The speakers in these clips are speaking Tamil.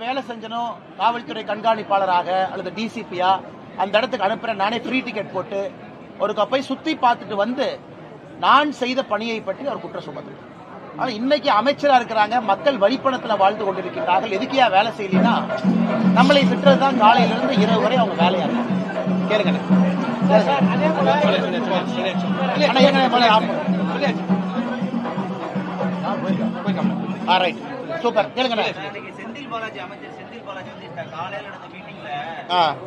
வேலை செஞ்சனும் காவல்துறை கண்காணிப்பாளராக அல்லது டிசிபியா அந்த இடத்துக்கு அனுப்புறேன், நானே ஃப்ரீ டிக்கெட் போட்டு ஒரு கப்பை சுத்தி பார்த்துட்டு வந்து நான் செய்த பணியை பற்றி அவர் குற்றம் சுமத்துறார். ஆனா இன்னைக்கு அமைச்சரா இருக்கிறாங்க, மக்கள் வழிப்பணத்துல வாழ்ந்து கொண்டிருக்கிறார்கள், எதுக்கியா வேலை செய்யலன்னா நம்மளை திட்டதுதான் காலையிலிருந்து இரவு வரை அவங்க வேலையா இருக்காங்க. கேளுங்க சூப்பர். கேளுங்க செந்தில் பாலாஜி அமைச்சர் செந்தில் பாலாஜி வந்து காலையில நடந்த மீட்டிங்ல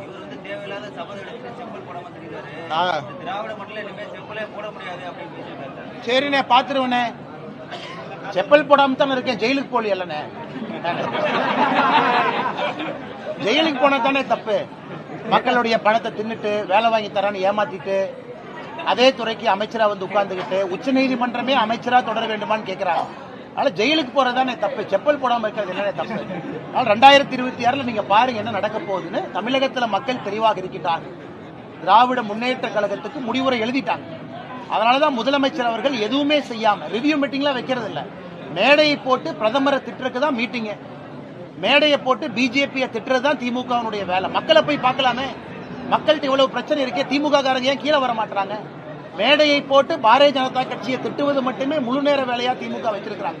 இவர் வந்து தேவையில்லாத சபதம் எடுத்து செப்பல் போட வந்திருக்காரு. திராவிட மண்டல இனிமே செப்பலே போட முடியாது அப்படின்னு பேசியிருக்காரு. சரிண்ணே, பாத்துருவனே, செப்பல் போடாம தான் இருக்கேன், ஜெயிலுக்கு போலி இல்லண்ணே. ஜெயிலுக்கு போனா தானே தப்பு. மக்களுடைய பணத்தை தின்னுட்டு வேலை வாங்கி தரான்னு ஏமாத்திட்டு அதே துறைக்கு அமைச்சரா வந்து உட்கார்ந்துகிட்டு உச்ச நீதிமன்றமே அமைச்சரா தொடர வேண்டுமான்னு கேட்கிறாங்க. அதனால ஜெயிலுக்கு போறதுதானே தப்பு, செப்பல் போடாம இருக்கிறது என்ன தப்பு. அதனால 2026 நீங்க பாருங்க என்ன நடக்க போகுதுன்னு. தமிழகத்துல மக்கள் தெளிவாக இருக்கிறாங்க. திராவிட முன்னேற்ற கழகத்துக்கு முடிவுரை எழுதிட்டாங்க. அதனாலதான் முதலமைச்சர் அவர்கள் எதுவுமே செய்யாம ரிவ்யூ மீட்டிங்லாம் வைக்கிறது இல்ல, மேடையை போட்டு பிரதமரை திட்டுறதுக்கு தான் மீட்டிங், மேடையை போட்டு பிஜேபியை திட்டுறதுதான் திமுகவுடைய வேலை. மக்களை போய் பார்க்கலாமே, மக்கள்கிட்ட இவ்வளவு பிரச்சனை இருக்கே, திமுக காரங்க ஏன் கீழே வர மாட்டாங்க? மேடையை போட்டு பாரதிய ஜனதா கட்சியை திட்டுவது மட்டுமே முழு நேர வேலையா திமுக வச்சிருக்காங்க.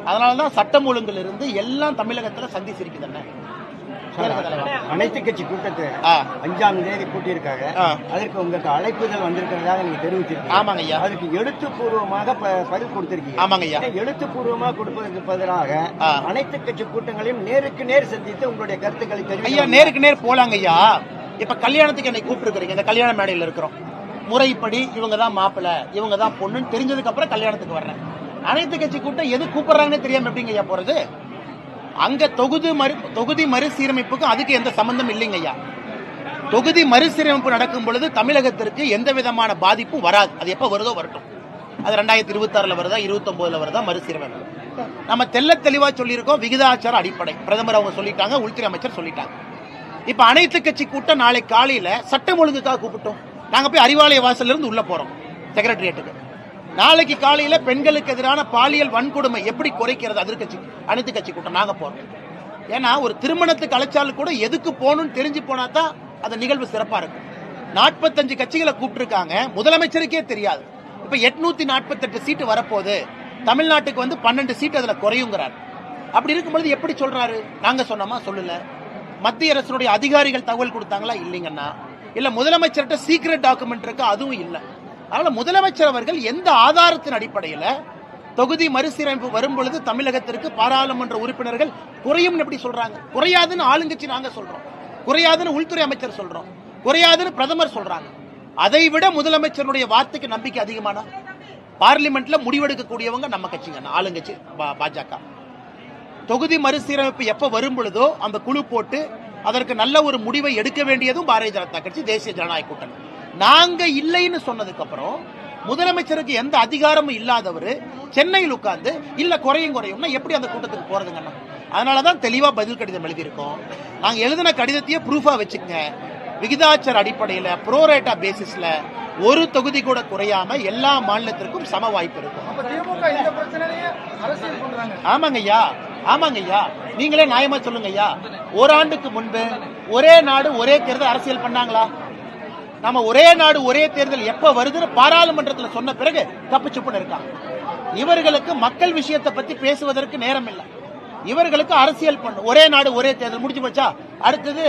அதனாலதான் சட்டம் ஒழுங்குல இருந்து எல்லாம் தமிழகத்துல சந்திச்சிருக்குது. அனைத்து கட்சி கூட்டத்தை 5ஆம் தேதி கூட்டியிருக்காங்க. அதற்கு உங்களுக்கு அழைப்புதல் வந்திருக்கிறதாக நீங்க தெரிவிச்சிருக்கீங்க. ஆமாங்க ஐயா. அதுக்கு எழுத்துப்பூர்வமாக பதில் கொடுத்திருக்கீங்க. ஆமாங்க ஐயா. எழுத்துப்பூர்வமாக கொடுப்பதற்கு பதிலாக அனைத்து கட்சி கூட்டங்களையும் நேருக்கு நேர் சந்தித்து உங்களுடைய கருத்துக்களை தெரிவிக்க. ஐயா, நேருக்கு நேர் போலாங்க ஐயா. இப்ப கல்யாணத்துக்கு என்னை கூப்பிட்டு இந்த கல்யாண மேடையில் இருக்கிறோம், முறைப்படி இவங்க தான் மாப்பிள்ள இவங்க தான் பொண்ணுன்னு தெரிஞ்சதுக்கு அப்புறம் கல்யாணத்துக்கு வர்றேன். அனைத்து கட்சி கூட்டம் எது கூப்பிடுறாங்கன்னு தெரியாம எப்படிங்க ஐயா போறது? அங்க தொகுதி மறுசீரமைப்புக்கு அதுக்கு எந்த சம்பந்தம் இல்லைங்க ஐயா. தொகுதி மறுசீரமைப்பு நடக்கும் பொழுது தமிழகத்திற்கு எந்த விதமான பாதிப்பும் வராது. அது எப்ப வருதோ வரட்டும். அது 2026 வருதா 29 வருதா மறுசீரமைப்பு. நம்ம தெல்ல தெளிவா சொல்லியிருக்கோம், விகிதாச்சார அடிப்படை. பிரதமர் அவங்க சொல்லிட்டாங்க, உள்துறை அமைச்சர் சொல்லிட்டாங்க. இப்ப அனைத்து கட்சி கூட்டம் நாளை காலையில சட்டம் ஒழுங்குக்காக கூப்பிட்டோம். நாங்க போய் அறிவாலய வாசல்ல இருந்து உள்ள போறோம் செக்ரட்டரியேட்டுக்கு. நாளைக்கு காலையில பெண்களுக்கு எதிரான பாலியல் வன்கொடுமை எப்படி குறைக்கிறது அனைத்து கட்சி கூட்டம் நாங்க போறோம். ஏன்னா ஒரு திருமணத்துக்கு அழைச்சாலும் கூட எதுக்கு போகணும்னு தெரிஞ்சு போனா தான் அந்த நிகழ்வு சிறப்பா இருக்கும். 45 கட்சிகளை கூப்பிட்டு இருக்காங்க, முதலமைச்சருக்கே தெரியாது. இப்ப 848 சீட்டு வரப்போகுது, தமிழ்நாட்டுக்கு வந்து 12 சீட்டு அதுல குறையுங்கிறார். அப்படி இருக்கும்போது எப்படி சொல்றாரு? நாங்க சொன்னோமா? சொல்லல. மத்திய அரசுடைய அதிகாரிகள் தகவல் கொடுத்தாங்களா? இல்லைங்கன்னா. இல்ல முதலமைச்சர்கிட்ட சீக்ரெட் டாக்குமெண்ட் இருக்கு, அதுவும் இல்லை. அதனால முதலமைச்சர் அவர்கள் எந்த ஆதாரத்தின் அடிப்படையில் தொகுதி மறுசீரமைப்பு வரும் பொழுது தமிழகத்திற்கு பாராளுமன்ற உறுப்பினர்கள் குறையும் எப்படி சொல்றாங்க? குறையாதுன்னு ஆளுங்கட்சி நாங்க சொல்றோம், குறையாதுன்னு உள்துறை அமைச்சர் சொல்றோம், குறையாதுன்னு பிரதமர் சொல்றாங்க. அதை விட முதலமைச்சருடைய வார்த்தைக்கு நம்பிக்கை அதிகமான பார்லிமெண்ட்ல முடிவெடுக்கக்கூடியவங்க நம்ம கட்சிங்க, ஆளுங்கட்சி பாஜக. தொகுதி மறுசீரமைப்பு எப்ப வரும் பொழுதோ அந்த குழு போட்டு அதற்கு நல்ல ஒரு முடிவை எடுக்க வேண்டியதும் பாரதிய ஜனதா கட்சி, தேசிய ஜனநாயக கூட்டணி. நாங்க இல்லைன்னு சொன்னதுக்கு அப்புறம் முதலமைச்சருக்கு எந்த அதிகாரமும் இல்லாதவர் சென்னையில் உட்கார்ந்து இல்ல குறையும்னா எப்படி அந்த கூட்டத்துக்கு போறதுங்கன்னா? அதனாலதான் தெளிவா பதில் கடிதம் எழுதியிருக்கோம். நாங்க எழுதின கடிதத்தையே ப்ரூஃபா வச்சுக்கங்க. விகிதாச்சார அடிப்படையில் ப்ரோரேட்டா பேசிஸ்ல ஒரு தொகுதி கூட குறையாம எல்லா மாநிலத்திற்கும் சம வாய்ப்பு இருக்கும். ஆமாங்க ஐயா, ஆமாங்க ஐயா, நீங்களே நியாயமா சொல்லுங்க ஐயா. ஓராண்டுக்கு முன்பு ஒரே நாடு ஒரே தேர்தல் அரசியல் பண்ணாங்களா? நம்ம ஒரே நாடு ஒரே தேர்தல் எப்ப வருதுன்னு பாராளுமன்றத்தில் சொன்ன பிறகு தப்பு சுப்புன்னு இருக்காங்க. இவர்களுக்கு மக்கள் விஷயத்தை பத்தி பேசுவதற்கு நேரம் இல்லை. இவர்களுக்கு அரசியல் பண்ணு. ஒரே நாடு ஒரே தேர்தல் முடிஞ்சு போச்சா, அடுத்தது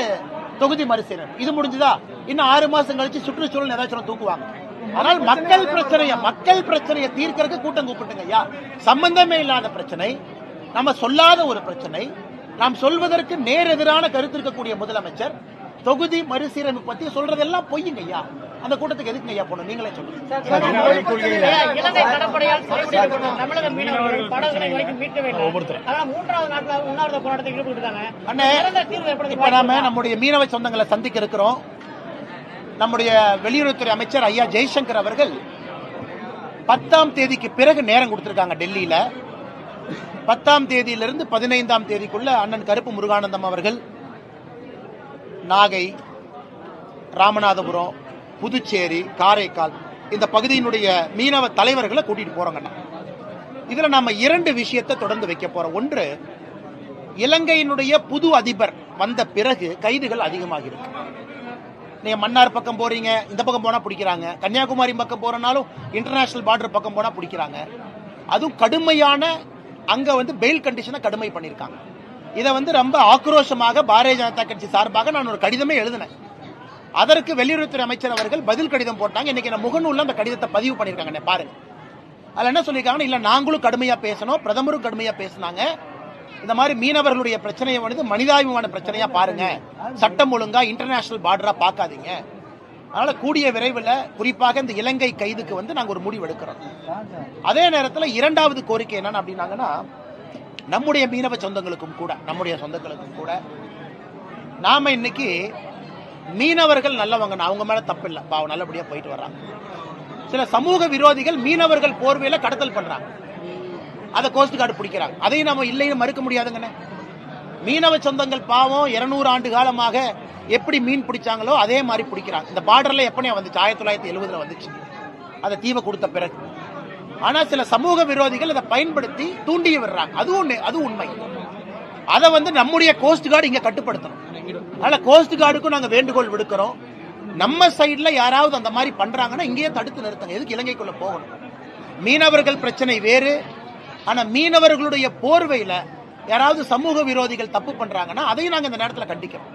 தொகுதி மறுசீரமைப்பு, இது முடிஞ்சுதா, இன்னும் 6 மாசம் கழிச்சு சுற்றுச்சூழல் ஏதாச்சும் தூக்குவாங்க. ஆனால் மக்கள் பிரச்சனையை தீர்க்கறதுக்கு கூட்டம் கூப்பிட்டுங்க ஐயா. சம்பந்தமே இல்லாத பிரச்சனை, நம்ம சொல்லாத ஒரு பிரச்சனை, நாம் சொல்வதற்கு நேர் எதிரான கருத்து இருக்கக்கூடிய முதலமைச்சர் தொகுதி மறுசீரமைப்பு பத்தி சொல்றதெல்லாம் பொய்யுங்க ஐயா. அந்த கூட்டத்துக்கு எதுக்கு ஐயா போனோம்? நீங்களே சொல்லுங்க. இலங்கை கடற்படையால் தமிழக மீனவர்கள் படகுகளை வரைக்கும் மீட்கவே இல்லை. 3வது நாட்கள் உண்ணாவிரத போராட்டத்தில் ஈடுபட்டிருக்காங்க. இப்ப நாம நம்முடைய மீனவ சொந்தங்களை சந்திக்க இருக்கிறோம். நம்முடைய வெளியுறவுத்துறை அமைச்சர் ஐயா ஜெய்சங்கர் அவர்கள் 10ஆம் தேதிக்கு பிறகு நேரம் கொடுத்திருக்காங்க டெல்லியில. 10ஆம் தேதியிலிருந்து 15ஆம் தேதிக்குள்ள அண்ணன் கருப்பு முருகானந்தம் அவர்கள் நாகை, ராமநாதபுரம், புதுச்சேரி, காரைக்கால் இந்த பகுதியினுடைய மீனவ தலைவர்களை கூட்டிட்டு போறோங்கண்ணா. இதுல நாம 2 விஷயத்தை தொடர்ந்து வைக்க போறோம். ஒன்று, இலங்கையினுடைய புது அதிபர் வந்த பிறகு கைதுகள் அதிகமாக இருக்கு. நீங்க மன்னார் பக்கம் போறீங்க, இந்த பக்கம் போனா பிடிக்கிறாங்க. கன்னியாகுமரி பக்கம் போறனாலும் இன்டர்நேஷனல் பார்டர் பக்கம் போனா பிடிக்கிறாங்க. அதுவும் கடுமையான அங்க வந்து பெயில் கண்டிஷனை கடுமை பண்ணிருக்காங்க. இதை வந்து ரொம்ப ஆக்ரோஷமாக பாரதிய ஜனதா கட்சி சார்பாக நான் ஒரு கடிதமே எழுதினேன். அதற்கு வெளியுறவுத்துறை அமைச்சர் அவர்கள் பதில் கடிதம் போட்டாங்க. இன்னைக்கு நான் முகநூல்ல அந்த கடிதத்தை பதிவு பண்ணிருக்காங்க, பாருங்க. அதுல என்ன சொல்லியிருக்காங்கன்னா, இல்ல நாங்களும் கடுமையா பேசணும், பிரதமரும் கடுமையா பேசினாங்க. இந்த மாதிரி மீனவர்களுடைய பிரச்சனையை வந்து மனிதாபிமான பிரச்சனையா பாருங்க, சட்டம் ஒழுங்கா இன்டர்நேஷனல் பார்டரா பார்க்காதீங்க. அதனால கூடிய விரைவில் குறிப்பாக இந்த இலங்கை கைதுக்கு வந்து நாங்க ஒரு முடிவு எடுக்கிறோம். அதே நேரத்தில் இரண்டாவது கோரிக்கை என்னன்னு அப்படின்னாங்கன்னா, நம்முடைய மீனவ சொந்தங்களுக்கும் கூட, நம்முடைய சொந்தங்களுக்கும் கூட நாம இன்னைக்கு மீனவர்கள் நல்லவங்க, அவங்க மேல தப்பு இல்லை, பாவம் நல்லபடியா போயிட்டு வர்றாங்க. சில சமூக விரோதிகள் மீனவர்கள் போர்வையில கடத்தல் பண்றாங்க, அதை கோஸ்ட் கார்டு பிடிக்கிறாங்க. அதையும் நம்ம இல்லைன்னு மறுக்க முடியாதுங்கண்ணே. மீனவ சொந்தங்கள் பாவம் 200 ஆண்டு காலமாக எப்படி மீன் பிடிச்சாங்களோ அதே மாதிரி பிடிக்கிறாங்க. இந்த பார்டர்ல எப்பனே வந்துச்சு, 1970 வந்துச்சு, அதை தீவை கொடுத்த பிறகு. ஆனா சில சமூக விரோதிகள் அதை பயன்படுத்தி தூண்டி விடுறாங்க. அது உண்மை. அதை வந்து நம்முடைய கோஸ்ட் கார்டு இங்க கட்டுப்படுத்தணும். அதனால கோஸ்ட் கார்டுக்கும் நாங்க வேண்டுகோள் விடுக்கிறோம், நம்ம சைட்ல யாராவது அந்த மாதிரி பண்றாங்கன்னா இங்கேயே தடுத்து நிறுத்துங்க. எதுக்கு இலங்கைக்குள்ள போகணும்? மீனவர்கள் பிரச்சனை வேறு. ஆனா மீனவர்களுடைய போர்வையில யாராவது சமூக விரோதிகள் தப்பு பண்றாங்கன்னா அதையும் நாங்க இந்த நேரத்தில் கண்டிக்கிறோம்.